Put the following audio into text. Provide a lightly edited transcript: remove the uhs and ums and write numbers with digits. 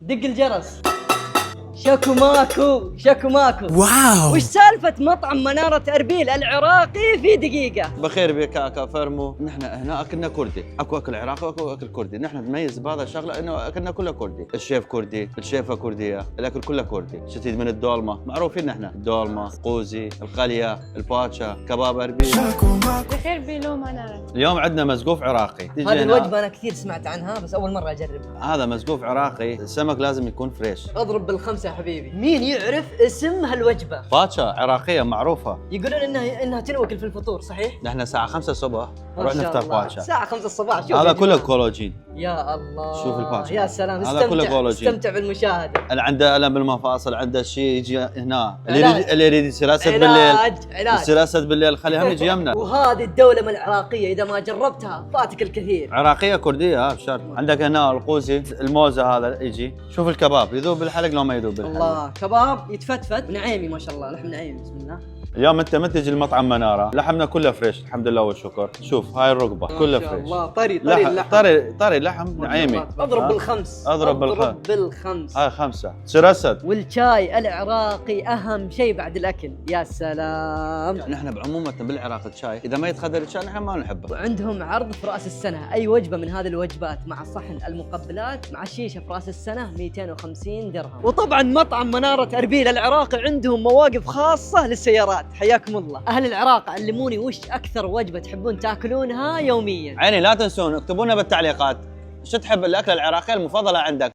دق الجرس. شكو ماكو. واو، وش سالفة مطعم منارة أربيل العراقي في دقيقة؟ بخير بك اكا فرمو. نحن هنا اكلنا كردي، اكو اكل عراقي واكو اكل كردي. نحن نميز بهذا الشغله انه اكلنا كله كردي، الشيف كردي، الشيفه كرديه، الاكل كله كردي. شتيد من الدولمه، معروفين نحن الدولمه، قوزي، القليه، الباتشا، كباب اربيل. بخير بلو منارة. اليوم عندنا مسقوف عراقي. تيجي هذه هنا. الوجبة أنا كثير سمعت عنها بس أول مرة أجربها. هذا مسقوف عراقي، السمك لازم يكون فريش. اضرب بالخمسة يا حبيبي. مين يعرف اسم هالوجبة؟ باتشا عراقية معروفة. يقولون إنها تنوكل في الفطور، صحيح؟ نحن الساعة 5 الصبح ما نروح شاء نفطر الله. باتشا. الساعة 5 الصباح. شوف هذا يا كله جماعة. كولاجين. يا الله. شوف الباتشا. يا سلام. هذا كله كولاجين. استمتع بالمشاهدة. اللي عنده ألم بالمفاصل، عنده شيء يجي هنا. علاج. اللي يريد يصير أسد بالليل. علاج. يصير أسد بالليل، خليه هم يجي يمنا. وهذه الدولمة العراقية إذا ما جربتها فاتك الكثير. عراقية كردية بشرط. عندك هنا القوزي، الموزة هذا يجي. شوف الكباب يذوب بالحلق لو ما يذوب بالحلق. الله، كباب يتفتفت ونعيمي ما شاء الله، لحم نعيمي بسم الله. اليوم انت من تجي المطعم منارة، لحمنا كله فريش الحمد لله والشكر. شوف هاي الرقبة كلها ما شاء فريش. الله. طري لحم اللحم. طري لحم نعيمي. اضرب بالخمس. اضرب بالخمس. هاي 5 تصير اسد. والشاي العراقي اهم شيء بعد الاكل. يا سلام. نحن بعمومة بالعراق الشاي اذا ما يتخدر الشاي نحن ما نحبه. وعندهم عرض في راس السنه، اي وجبه من هذه الوجبات مع صحن المقبلات مع الشيشه في راس السنه 250 درهم. وطبعا مطعم مناره اربيل العراقي عندهم مواقف خاصه للسيارات. حياكم الله اهل العراق، علموني وش اكثر وجبه تحبون تاكلونها يوميا. عيني لا تنسون اكتبوا لنا بالتعليقات شو تحب الاكله العراقيه المفضله عندك.